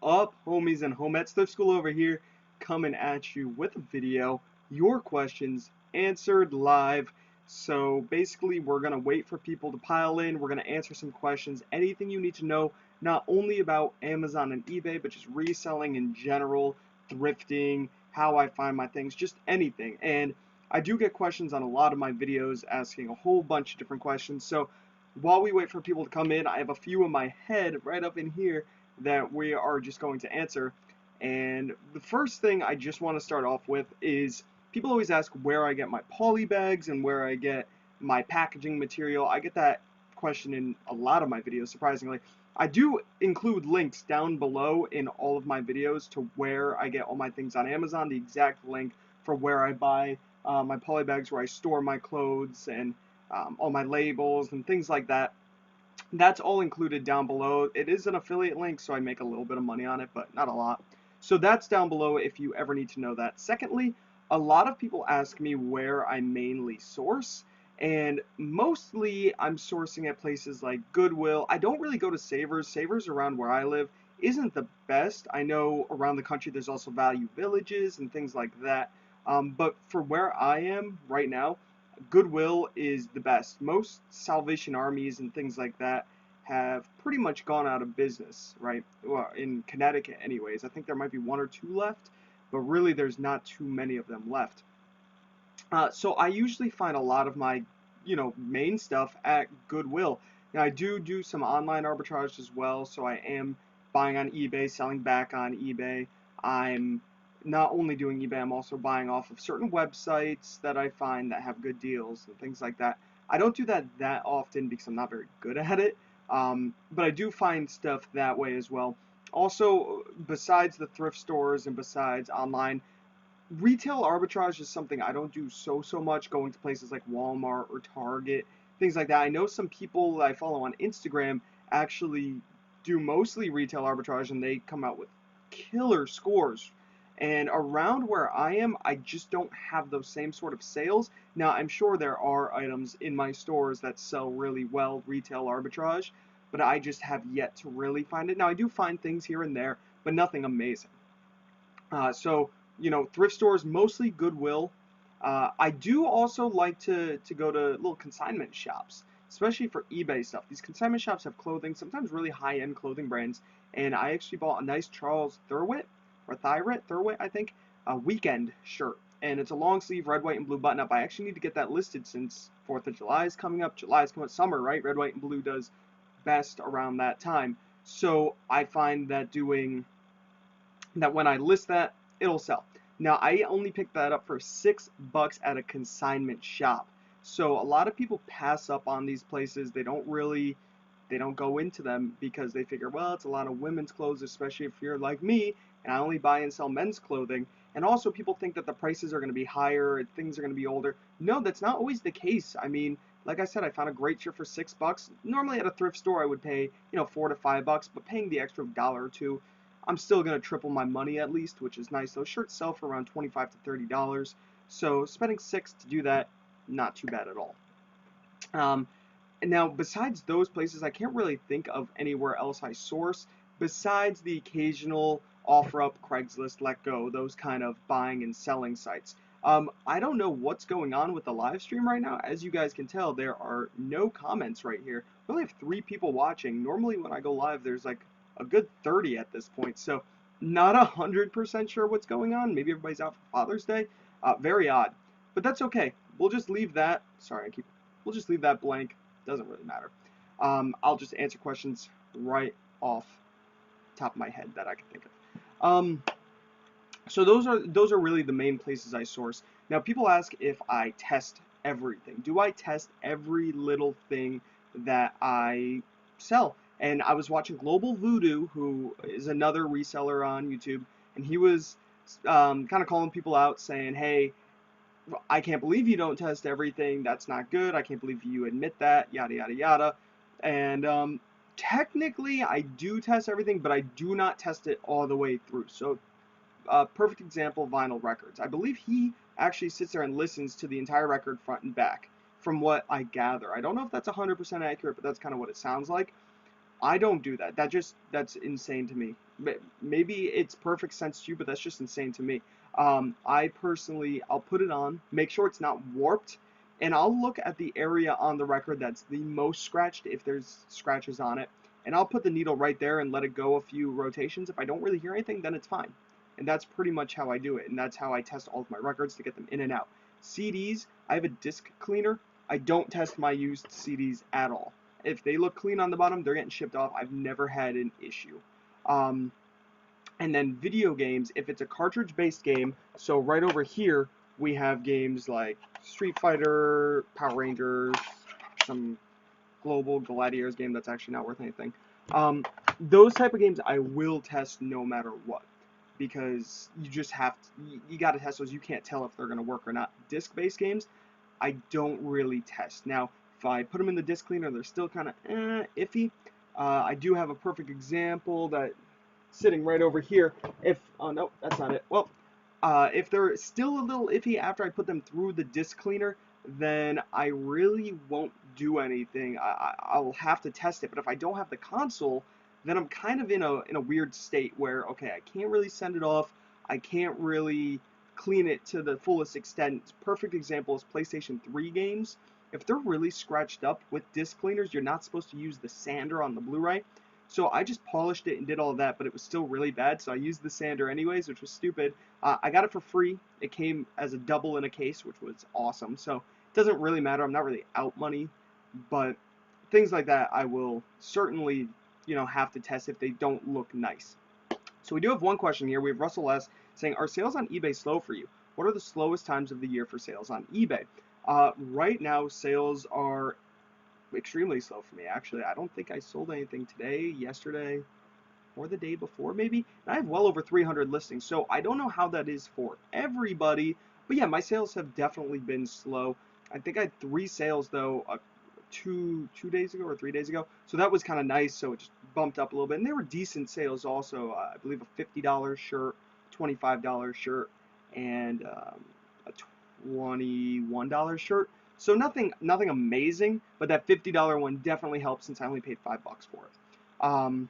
up, homies and homettes? Thrift School over here, coming at you with a video, your questions answered live. So basically, we're gonna wait for people to pile in. We're gonna answer some questions, anything you need to know, not only about Amazon and eBay, but just reselling in general, thrifting, how I find my things, just anything. And I do get questions on a lot of my videos asking a whole bunch of different questions. So while we wait for people to come in, I have a few in my head right up in here that we are just going to answer. And the first thing I just want to start off with is people always ask where I get my poly bags and where I get my packaging material. I get that question in a lot of my videos, surprisingly. I do include links down below in all of my videos to where I get all my things on Amazon, the exact link for where I buy my poly bags, where I store my clothes and all my labels and things like that. That's all included down below. It is an affiliate link, so I make a little bit of money on it, but not a lot. So that's down below if you ever need to know that. Secondly, a lot of people ask me where I mainly source, and mostly I'm sourcing at places like Goodwill. I don't really go to Savers. Savers around where I live isn't the best. I know around the country there's also Value Villages and things like that. But for where I am right now, Goodwill is the best. Most Salvation Armies and things like that have pretty much gone out of business, right? Well, in Connecticut anyways. I think there might be one or two left, but really there's not too many of them left. So I usually find a lot of my, main stuff at Goodwill. Now I do some online arbitrage as well, so I am buying on eBay, selling back on eBay. I'm not only doing eBay, I'm also buying off of certain websites that I find that have good deals and things like that. I don't do that often because I'm not very good at it, but I do find stuff that way as well. Also, besides the thrift stores and besides online, retail arbitrage is something I don't do so much, going to places like Walmart or Target, things like that. I know some people that I follow on Instagram actually do mostly retail arbitrage and they come out with killer scores. And around where I am, I just don't have those same sort of sales. Now, I'm sure there are items in my stores that sell really well retail arbitrage, but I just have yet to really find it. Now, I do find things here and there, but nothing amazing. So, thrift stores, mostly Goodwill. I do also like to go to little consignment shops, especially for eBay stuff. These consignment shops have clothing, sometimes really high-end clothing brands, and I actually bought a nice Charles Thurwitt, or Thurwitt, I think, a weekend shirt. And it's a long sleeve, red, white, and blue button up. I actually need to get that listed since 4th of July is coming up. July is coming up, summer, right? Red, white, and blue does best around that time. So I find that doing that when I list that, it'll sell. Now, I only picked that up for $6 at a consignment shop. So a lot of people pass up on these places. They don't go into them because they figure, well, it's a lot of women's clothes, especially if you're like me, and I only buy and sell men's clothing. And also people think that the prices are going to be higher, things are going to be older. No, that's not always the case. I mean, like I said, I found a great shirt for $6. Normally at a thrift store I would pay, $4 to $5, but paying the extra dollar or two, I'm still going to triple my money at least, which is nice. Those shirts sell for around $25 to $30. So spending $6 to do that, not too bad at all. And now, besides those places, I can't really think of anywhere else I source besides the occasional OfferUp, Craigslist, Letgo, those kind of buying and selling sites. I don't know what's going on with the live stream right now. As you guys can tell, there are no comments right here. We only have 3 people watching. Normally, when I go live, there's like a good 30 at this point. So, not 100% sure what's going on. Maybe everybody's out for Father's Day. Very odd, but that's okay. We'll just leave that. We'll just leave that blank. Doesn't really matter. I'll just answer questions right off top of my head that I can think of. So those are really the main places I source. Now people ask if I test everything. Do I test every little thing that I sell? And I was watching Global Voodoo, who is another reseller on YouTube, and he was kind of calling people out, saying, "Hey, I can't believe you don't test everything. That's not good. I can't believe you admit that, yada, yada, yada." And technically, I do test everything, but I do not test it all the way through. So, perfect example, vinyl records. I believe he actually sits there and listens to the entire record front and back, from what I gather. I don't know if that's 100% accurate, but that's kind of what it sounds like. I don't do that. That's insane to me. Maybe it's perfect sense to you, but that's just insane to me. I personally, I'll put it on, make sure it's not warped, and I'll look at the area on the record that's the most scratched if there's scratches on it, and I'll put the needle right there and let it go a few rotations. If I don't really hear anything, then it's fine. And that's pretty much how I do it, and that's how I test all of my records to get them in and out. CDs, I have a disc cleaner. I don't test my used CDs at all. If they look clean on the bottom, they're getting shipped off. I've never had an issue. Um, and then video games, if it's a cartridge-based game, so right over here we have games like Street Fighter, Power Rangers, some Global Gladiators game that's actually not worth anything. Um, those type of games I will test no matter what, because you just have to, you got to test those. You can't tell if they're going to work or not. Disc-based games, I don't really test. Now, if I put them in the disc cleaner, they're still kind of iffy. I do have a perfect example that sitting right over here. If oh no, that's not it. Well, if they're still a little iffy after I put them through the disc cleaner, then I really won't do anything. I'll have to test it. But if I don't have the console, then I'm kind of in a weird state where okay, I can't really send it off. I can't really clean it to the fullest extent. Perfect example is PlayStation 3 games. If they're really scratched up with disc cleaners, you're not supposed to use the sander on the Blu-ray. So I just polished it and did all that, but it was still really bad, so I used the sander anyways, which was stupid. I got it for free. It came as a double in a case, which was awesome. So it doesn't really matter. I'm not really out money, but things like that I will certainly, have to test if they don't look nice. So we do have one question here. We have Russell S. saying, are sales on eBay slow for you? What are the slowest times of the year for sales on eBay? Right now, sales are extremely slow for me, actually. I don't think I sold anything today, yesterday, or the day before, maybe. And I have well over 300 listings, so I don't know how that is for everybody. But yeah, my sales have definitely been slow. I think I had 3 sales, though, two days ago or 3 days ago. So that was kind of nice, so it just bumped up a little bit. And they were decent sales also. I believe a $50 shirt, $25 shirt, and a $21 shirt. So nothing amazing, but that $50 one definitely helps since I only paid $5 for it.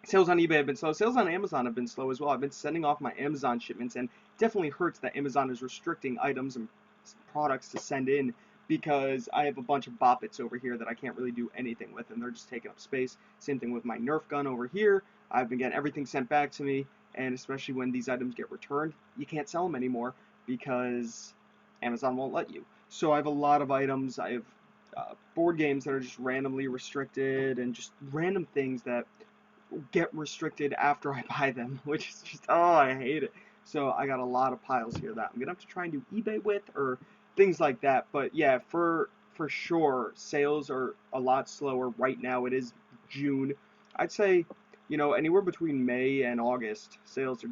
Sales on eBay have been slow. Sales on Amazon have been slow as well. I've been sending off my Amazon shipments, and it definitely hurts that Amazon is restricting items and products to send in because I have a bunch of boppets over here that I can't really do anything with, and they're just taking up space. Same thing with my Nerf gun over here. I've been getting everything sent back to me, and especially when these items get returned, you can't sell them anymore because Amazon won't let you. So I have a lot of items. I have board games that are just randomly restricted and just random things that get restricted after I buy them, which is just, oh, I hate it. So I got a lot of piles here that I'm gonna have to try and do eBay with or things like that. But yeah, for sure, sales are a lot slower right now. It is June. I'd say, anywhere between May and August, sales are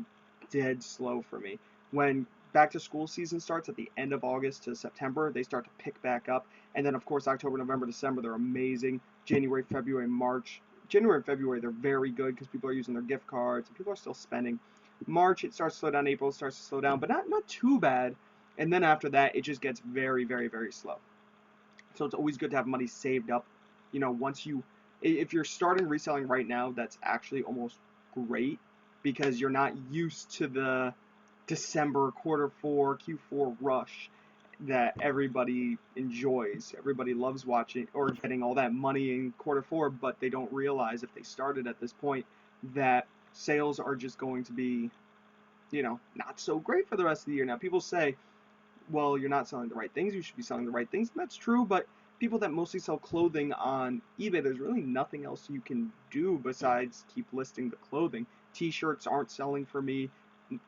dead slow for me. When back to school season starts at the end of August to September, they start to pick back up. And then, of course, October, November, December, they're amazing. January, February, March. January and February, they're very good because people are using their gift cards and people are still spending. March, it starts to slow down. April, it starts to slow down, but not too bad. And then after that, it just gets very, very, very slow. So it's always good to have money saved up. Once if you're starting reselling right now, that's actually almost great because you're not used to the December quarter 4, Q4 rush that everybody enjoys. Everybody loves watching or getting all that money in quarter 4, but they don't realize if they started at this point that sales are just going to be, not so great for the rest of the year. Now, people say, well, you're not selling the right things. You should be selling the right things. And that's true, but people that mostly sell clothing on eBay, there's really nothing else you can do besides keep listing the clothing. T-shirts aren't selling for me.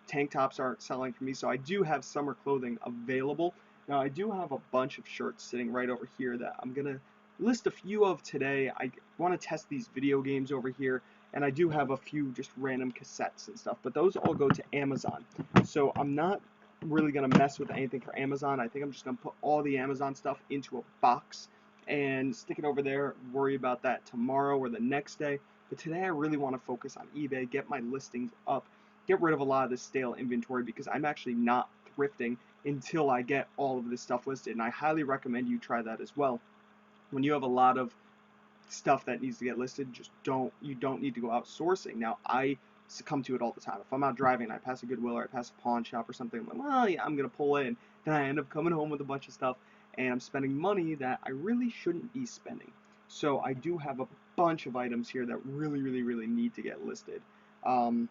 Tank tops aren't selling for me, so I do have summer clothing available. Now, I do have a bunch of shirts sitting right over here that I'm going to list a few of today. I want to test these video games over here, and I do have a few just random cassettes and stuff, but those all go to Amazon. So I'm not really going to mess with anything for Amazon. I think I'm just going to put all the Amazon stuff into a box and stick it over there, worry about that tomorrow or the next day. But today I really want to focus on eBay, get my listings up, get rid of a lot of this stale inventory because I'm actually not thrifting until I get all of this stuff listed, and I highly recommend you try that as well. When you have a lot of stuff that needs to get listed, you don't need to go out sourcing. Now, I succumb to it all the time. If I'm out driving and I pass a Goodwill or I pass a pawn shop or something, I'm like, well, yeah, I'm gonna pull in. Then I end up coming home with a bunch of stuff, and I'm spending money that I really shouldn't be spending. So I do have a bunch of items here that really need to get listed. Um,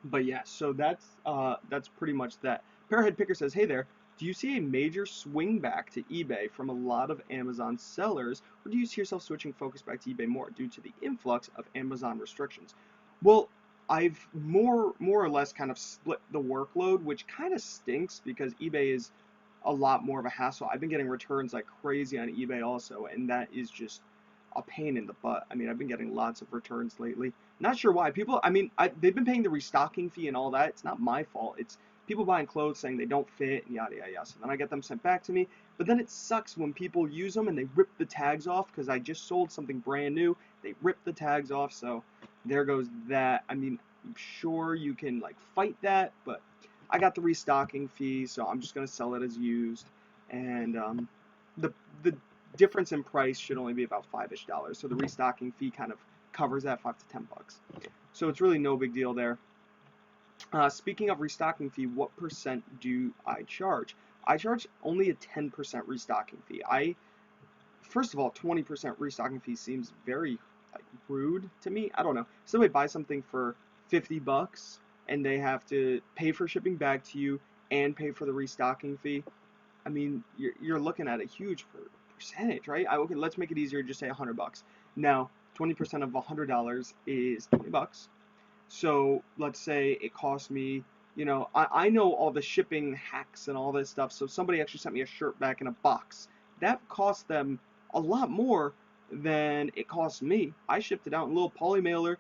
but yeah, so that's pretty much that. Pearhead Picker says, "Hey there, do you see a major swing back to eBay from a lot of Amazon sellers, or do you see yourself switching focus back to eBay more due to the influx of Amazon restrictions?" Well, I've more or less kind of split the workload, which kind of stinks because eBay is a lot more of a hassle. I've been getting returns like crazy on eBay also, and that is just a pain in the butt. I mean, I've been getting lots of returns lately. Not sure why. People, I mean, they've been paying the restocking fee and all that. It's not my fault. It's people buying clothes saying they don't fit and yada yada yada. So then I get them sent back to me. But then it sucks when people use them and they rip the tags off because I just sold something brand new. They rip the tags off, so there goes that. I mean, I'm sure you can like fight that, but I got the restocking fee, so I'm just gonna sell it as used. And the difference in price should only be about $5-ish. So the restocking fee kind of covers that, $5 to $10. So it's really no big deal there. Speaking of restocking fee, what percent do I charge? I charge only a 10% restocking fee. First of all, 20% restocking fee seems very like rude to me. I don't know. Somebody buys something for $50 and they have to pay for shipping back to you and pay for the restocking fee. I mean, you're looking at a huge percentage, right? Okay, let's make it easier. Just say $100. Now, 20% of $100 is $20. So let's say it cost me, I know all the shipping hacks and all this stuff. So somebody actually sent me a shirt back in a box. That cost them a lot more than it cost me. I shipped it out in a little poly mailer. It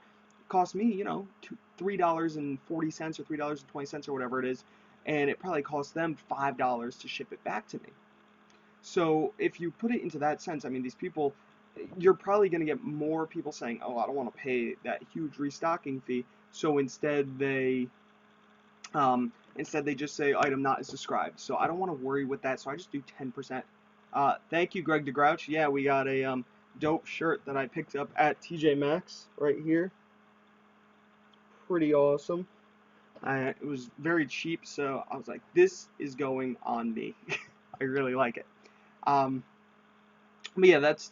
cost me, $3.40 or $3.20 or whatever it is. And it probably cost them $5 to ship it back to me. So if you put it into that sense, I mean, these people, you're probably going to get more people saying, "Oh, I don't want to pay that huge restocking fee." So instead they just say item not as described. So I don't want to worry with that. So I just do 10%. Thank you, Greg DeGrouch. Yeah, we got a dope shirt that I picked up at TJ Maxx right here. Pretty awesome. It was very cheap, so I was like, this is going on me. I really like it. Um, but yeah, that's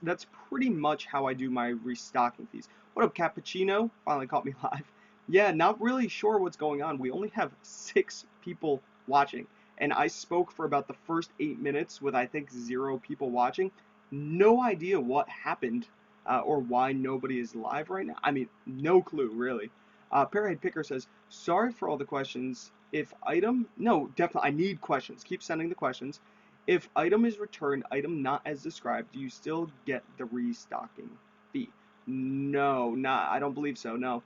pretty much how I do my restocking fees. What up, Cappuccino? Finally caught me live. Yeah, not really sure what's going on. We only have 6 people watching, and I spoke for about the first 8 minutes with I think 0 people watching. No idea what happened or why nobody is live right now. I mean, no clue really. Pearhead Picker says, "Sorry for all the questions. If item, no, definitely, I need questions. Keep sending the questions. If item is returned, item not as described, do you still get the restocking fee?" No, not. I don't believe so. No.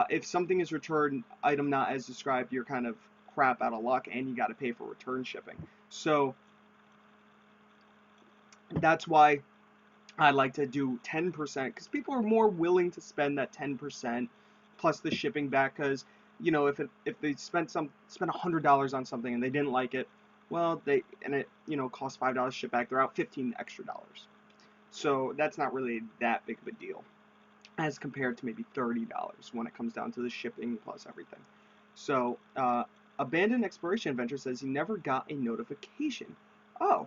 If something is returned, item not as described, you're kind of crap out of luck, and you got to pay for return shipping. So that's why I like to do 10% because people are more willing to spend that 10% plus the shipping back. Because if they spent $100 on something and they didn't like it, well, it costs $5 ship back. They're out $15 extra. So that's not really that big of a deal as compared to maybe $30 when it comes down to the shipping plus everything. So Abandoned Exploration Adventure says he never got a notification. Oh,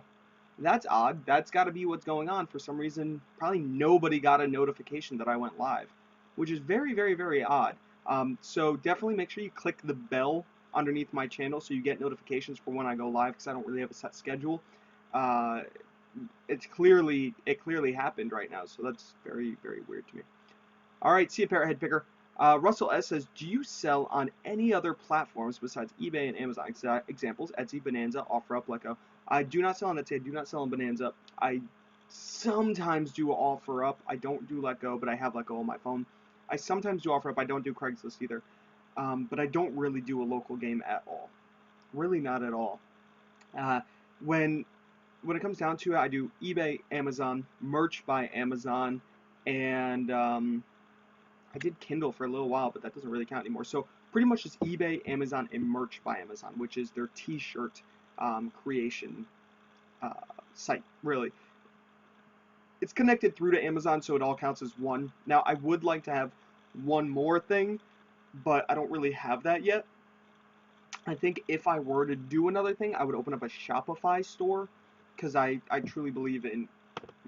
that's odd. That's got to be what's going on. For some reason, probably nobody got a notification that I went live, which is very odd. So definitely make sure you click the bell underneath my channel so you get notifications for when I go live, because I don't really have a set schedule. It clearly happened right now, so that's very weird to me. All right, see you, Parrothead Picker. Russell S says, "Do you sell on any other platforms besides eBay and Amazon? Examples: Etsy, Bonanza, OfferUp, Letgo." I do not sell on Etsy. I do not sell on Bonanza. I sometimes do OfferUp. I don't do Letgo, but I have Letgo on my phone. I sometimes do OfferUp. I don't do Craigslist either. But I don't really do a local game at all. Really not at all. When it comes down to it, I do eBay, Amazon, merch by Amazon, and I did Kindle for a little while, but that doesn't really count anymore. So pretty much just eBay, Amazon, and merch by Amazon, which is their t-shirt creation site, really. It's connected through to Amazon, so it all counts as one. Now, I would like to have one more thing, but I don't really have that yet. I think if I were to do another thing, I would open up a Shopify store because I truly believe in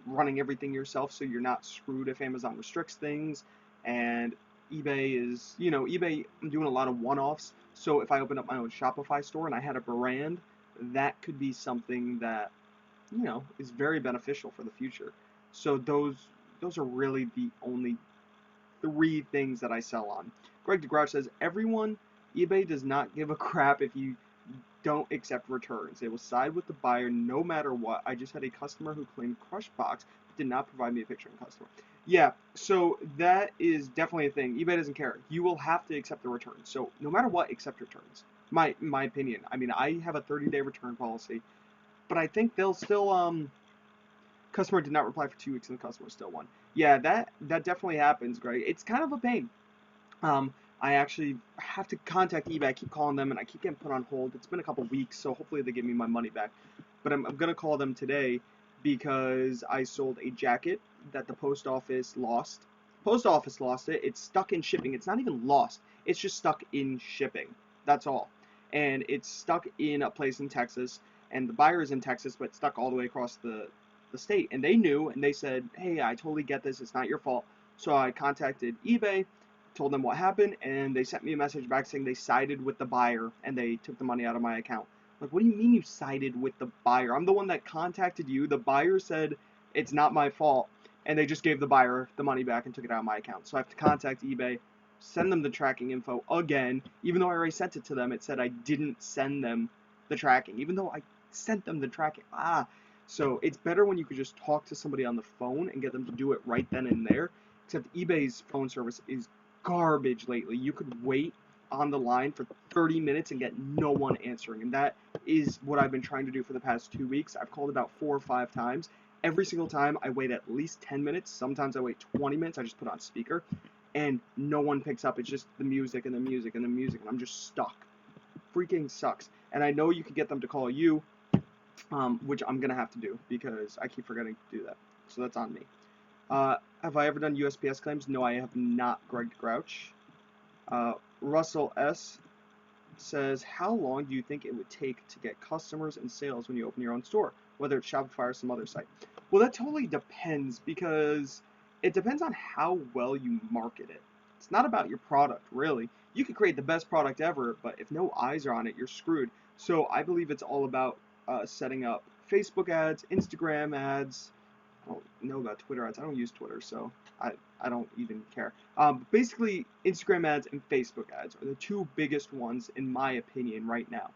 running everything yourself so you're not screwed if Amazon restricts things. And eBay is, eBay, I'm doing a lot of one-offs. So if I opened up my own Shopify store and I had a brand, that could be something that, is very beneficial for the future. So those are really the only three things that I sell on. Greg DeGrouch says, everyone, eBay does not give a crap if you don't accept returns. They will side with the buyer no matter what. I just had a customer who claimed crushed box but did not provide me a picture of the customer. Yeah, so that is definitely a thing. eBay doesn't care. You will have to accept the return. So no matter what, accept returns. My opinion. I mean, I have a 30-day return policy, but I think they'll still customer did not reply for 2 weeks and the customer still won. Yeah, that definitely happens, Greg. It's kind of a pain. Um, I actually have to contact eBay. I keep calling them and I keep getting put on hold. It's been a couple weeks, so hopefully they give me my money back. But I'm gonna call them today because I sold a jacket that the post office lost. Post office lost it. It's stuck in shipping. It's not even lost. It's just stuck in shipping. That's all. And it's stuck in a place in Texas, and the buyer is in Texas, but stuck all the way across the state. And they knew, and they said, "Hey, I totally get this. It's not your fault." So I contacted eBay, told them what happened, and they sent me a message back saying they sided with the buyer and they took the money out of my account. Like, what do you mean you sided with the buyer? I'm the one that contacted you. The buyer said it's not my fault, and they just gave the buyer the money back and took it out of my account. So I have to contact eBay, send them the tracking info again, even though I already sent it to them. It said I didn't send them the tracking, even though I sent them the tracking. So it's better when you could just talk to somebody on the phone and get them to do it right then and there. Except eBay's phone service is garbage lately. You could wait on the line for 30 minutes and get no one answering. And that is what I've been trying to do for the past 2 weeks. I've called about 4 or 5 times. Every single time I wait at least 10 minutes. Sometimes I wait 20 minutes. I just put on speaker and no one picks up. It's just the music and the music and the music. And I'm just stuck. Freaking sucks. And I know you could get them to call you, which I'm going to have to do because I keep forgetting to do that. So that's on me. Have I ever done USPS claims? No, I have not, Greg Grouch. Russell S. says, how long do you think it would take to get customers and sales when you open your own store, whether it's Shopify or some other site? Well, that totally depends because it depends on how well you market it. It's not about your product, really. You could create the best product ever, but if no eyes are on it, you're screwed. So I believe it's all about setting up Facebook ads, Instagram ads. I don't know about Twitter ads. I don't use Twitter, so I don't even care. Basically, Instagram ads and Facebook ads are the two biggest ones, in my opinion, right now,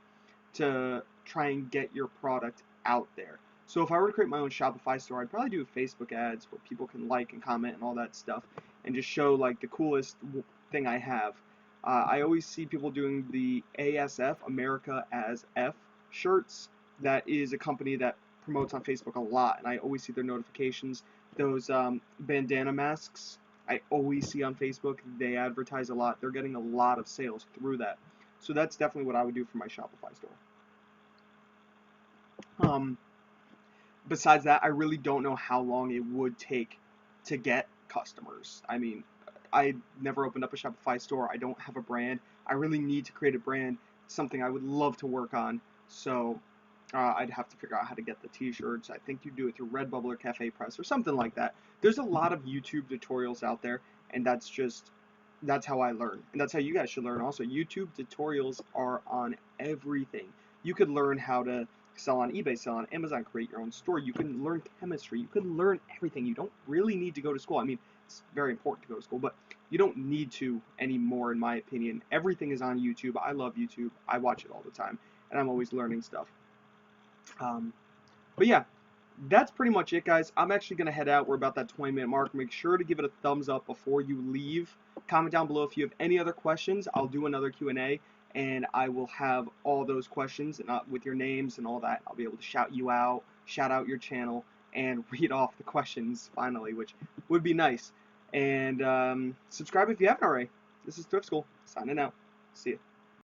to try and get your product out there. So if I were to create my own Shopify store, I'd probably do Facebook ads where people can like and comment and all that stuff, and just show like the coolest thing I have. I always see people doing the ASF, America as F shirts. That is a company that promotes on Facebook a lot, and I always see their notifications. Those bandana masks I always see on Facebook. They advertise a lot. They're getting a lot of sales through that. So that's definitely what I would do for my Shopify store. Besides that, I really don't know how long it would take to get customers. I mean, I never opened up a Shopify store. I don't have a brand. I really need to create a brand, something I would love to work on. So I'd have to figure out how to get the t-shirts. I think you do it through Redbubble or Cafe Press or something like that. There's a lot of YouTube tutorials out there, and that's how I learn. And that's how you guys should learn also. YouTube tutorials are on everything. You could learn how to sell on eBay, sell on Amazon, create your own store. You can learn chemistry. You can learn everything. You don't really need to go to school. I mean, it's very important to go to school, but you don't need to anymore, in my opinion. Everything is on YouTube. I love YouTube. I watch it all the time, and I'm always learning stuff. But yeah, that's pretty much it, guys. I'm actually going to head out. We're about that 20-minute mark. Make sure to give it a thumbs up before you leave. Comment down below if you have any other questions. I'll do another Q&A, and I will have all those questions and with your names and all that. I'll be able to shout you out, shout out your channel, and read off the questions finally, which would be nice. And subscribe if you haven't already. This is Thrift School, signing out. See ya.